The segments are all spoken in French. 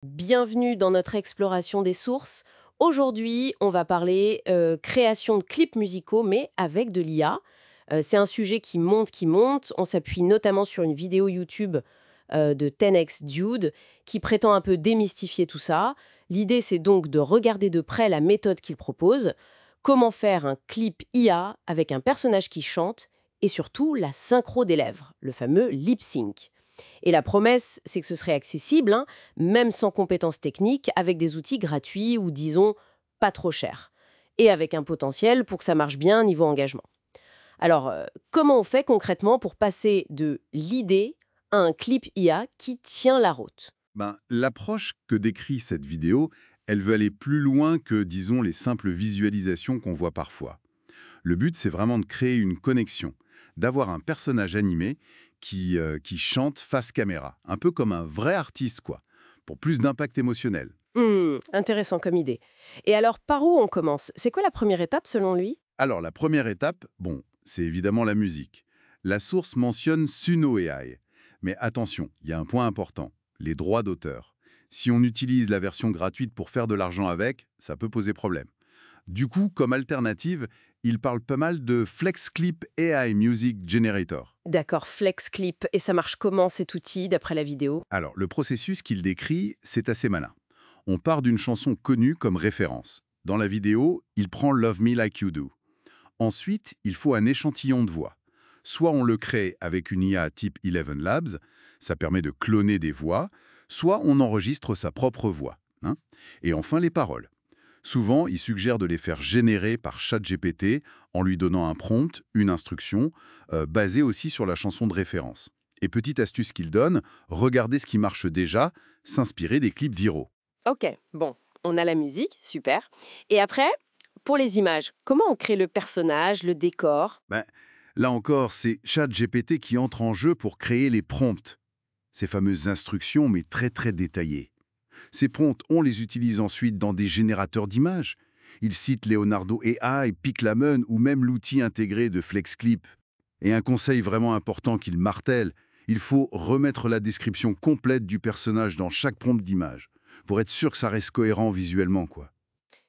Bienvenue dans notre exploration des sources. Aujourd'hui, on va parler création de clips musicaux, mais avec de l'IA. C'est un sujet qui monte. On s'appuie notamment sur une vidéo YouTube de 10x Dude qui prétend un peu démystifier tout ça. L'idée, c'est donc de regarder de près la méthode qu'il propose, comment faire un clip IA avec un personnage qui chante et surtout la synchro des lèvres, le fameux lip sync. Et la promesse, c'est que ce serait accessible, hein, même sans compétences techniques, avec des outils gratuits ou disons pas trop chers. Et avec un potentiel pour que ça marche bien niveau engagement. Alors, comment on fait concrètement pour passer de l'idée à un clip IA qui tient la route? L'approche que décrit cette vidéo, elle veut aller plus loin que, disons, les simples visualisations qu'on voit parfois. Le but, c'est vraiment de créer une connexion, d'avoir un personnage animé qui chante face caméra, un peu comme un vrai artiste, quoi, pour plus d'impact émotionnel. Intéressant comme idée. Et alors, par où on commence? C'est quoi la première étape selon lui? Alors, la première étape, bon, c'est évidemment la musique. La source mentionne Suno AI. Mais attention, il y a un point important, les droits d'auteur. Si on utilise la version gratuite pour faire de l'argent avec, ça peut poser problème. Du coup, comme alternative, il parle pas mal de FlexClip AI Music Generator. D'accord, Flex Clip. Et ça marche comment cet outil d'après la vidéo? Alors, le processus qu'il décrit, c'est assez malin. On part d'une chanson connue comme référence. Dans la vidéo, il prend Love Me Like You Do. Ensuite, il faut un échantillon de voix. Soit on le crée avec une IA type Eleven Labs, ça permet de cloner des voix, soit on enregistre sa propre voix, hein. Et enfin, les paroles. Souvent, il suggère de les faire générer par ChatGPT en lui donnant un prompt, une instruction, basée aussi sur la chanson de référence. Et petite astuce qu'il donne, regardez ce qui marche déjà, s'inspirer des clips viraux. Ok, bon, on a la musique, super. Et après, pour les images, comment on crée le personnage, le décor? Ben, Là encore, c'est ChatGPT qui entre en jeu pour créer les prompts. Ces fameuses instructions, mais très détaillées. Ces prompts, on les utilise ensuite dans des générateurs d'images. Ils citent Leonardo AI, Piclamon ou même l'outil intégré de FlexClip. Et un conseil vraiment important qu'il martèle, il faut remettre la description complète du personnage dans chaque prompt d'image, pour être sûr que ça reste cohérent visuellement, quoi.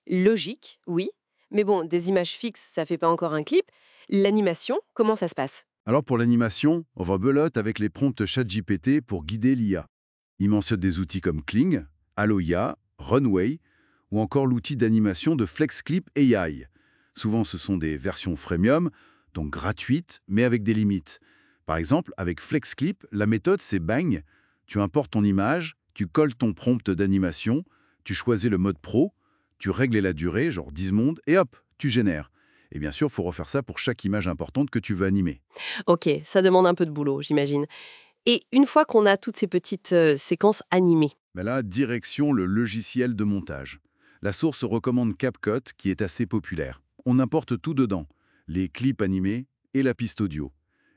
Logique, oui. Mais bon, des images fixes, ça fait pas encore un clip. L'animation, comment ça se passe? Alors pour l'animation, on va belote avec les prompts ChatGPT pour guider l'IA. Il mentionne des outils comme Kling, Alloya, Runway ou encore l'outil d'animation de FlexClip AI. Souvent, ce sont des versions freemium, donc gratuites, mais avec des limites. Par exemple, avec FlexClip, la méthode c'est bang, tu importes ton image, tu colles ton prompt d'animation, tu choisis le mode pro, tu règles la durée, genre 10 secondes, et hop, tu génères. Et bien sûr, il faut refaire ça pour chaque image importante que tu veux animer. Ok, ça demande un peu de boulot, j'imagine. Et une fois qu'on a toutes ces petites séquences animées, Mais là, direction le logiciel de montage. La source recommande CapCut, qui est assez populaire. On importe tout dedans, les clips animés et la piste audio.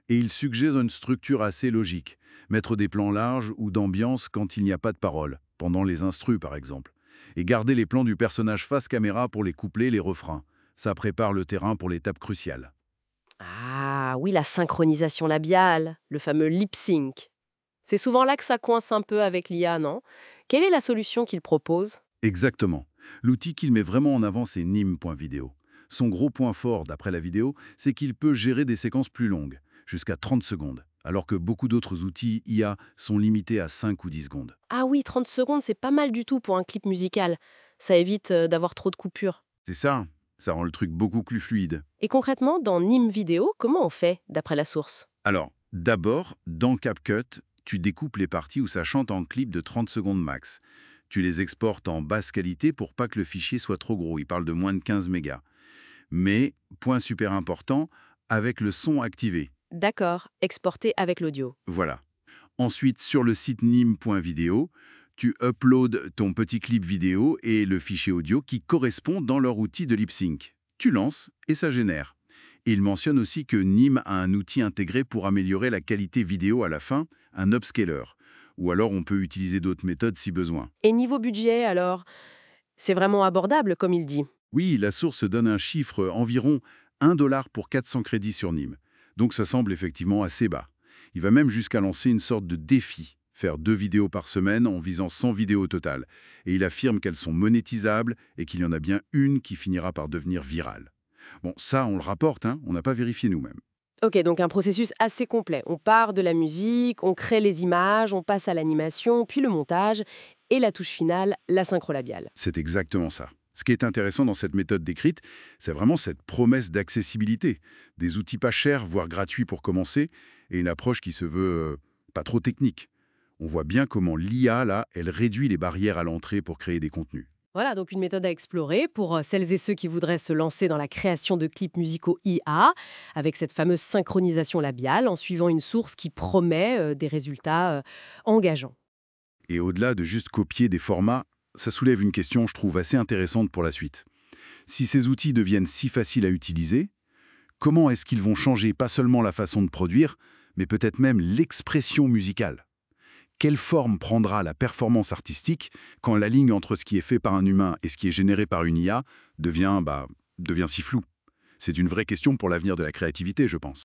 Et il suggère une structure assez logique, mettre des plans larges ou d'ambiance quand il n'y a pas de parole, pendant les instrus par exemple. Et garder les plans du personnage face caméra pour les couplets, les refrains. Ça prépare le terrain pour l'étape cruciale. ah oui, la synchronisation labiale, le fameux lip sync. C'est souvent là que ça coince un peu avec l'IA, non? Quelle est la solution qu'il propose? Exactement. L'outil qu'il met vraiment en avant, c'est Nim.video. Son gros point fort, d'après la vidéo, c'est qu'il peut gérer des séquences plus longues, jusqu'à 30 secondes, alors que beaucoup d'autres outils IA sont limités à 5 ou 10 secondes. Ah oui, 30 secondes, c'est pas mal du tout pour un clip musical. Ça évite d'avoir trop de coupures. C'est ça rend le truc beaucoup plus fluide. Et concrètement, dans Nîmes Vidéo, comment on fait, d'après la source? Alors, d'abord, dans CapCut, tu découpes les parties où ça chante en clip de 30 secondes max. Tu les exportes en basse qualité pour pas que le fichier soit trop gros, il parle de moins de 15 mégas. Mais, point super important, avec le son activé. D'accord, exporté avec l'audio. Voilà. Ensuite, sur le site nim.video, tu uploads ton petit clip vidéo et le fichier audio qui correspond dans leur outil de lip sync. Tu lances et ça génère. Et il mentionne aussi que Nim a un outil intégré pour améliorer la qualité vidéo à la fin, un upscaler. Ou alors on peut utiliser d'autres méthodes si besoin. Et niveau budget, alors, c'est vraiment abordable, comme il dit. Oui, la source donne un chiffre environ 1 $ pour 400 crédits sur Nim. Donc ça semble effectivement assez bas. Il va même jusqu'à lancer une sorte de défi. faire 2 vidéos par semaine en visant 100 vidéos au total. Et il affirme qu'elles sont monétisables et qu'il y en a bien une qui finira par devenir virale. Bon, ça, on le rapporte, hein, on n'a pas vérifié nous-mêmes. Ok, donc un processus assez complet. On part de la musique, on crée les images, on passe à l'animation, puis le montage, et la touche finale, la synchro labiale. C'est exactement ça. Ce qui est intéressant dans cette méthode décrite, c'est vraiment cette promesse d'accessibilité. Des outils pas chers, voire gratuits pour commencer, et une approche qui se veut pas trop technique. On voit bien comment l'IA, là, elle réduit les barrières à l'entrée pour créer des contenus. Voilà, donc une méthode à explorer pour celles et ceux qui voudraient se lancer dans la création de clips musicaux IA, avec cette fameuse synchronisation labiale, en suivant une source qui promet des résultats engageants. Et au-delà de juste copier des formats, ça soulève une question, je trouve, assez intéressante pour la suite. Si ces outils deviennent si faciles à utiliser, comment est-ce qu'ils vont changer pas seulement la façon de produire, mais peut-être même l'expression musicale? Quelle forme prendra la performance artistique quand la ligne entre ce qui est fait par un humain et ce qui est généré par une IA devient si floue? C'est une vraie question pour l'avenir de la créativité, je pense.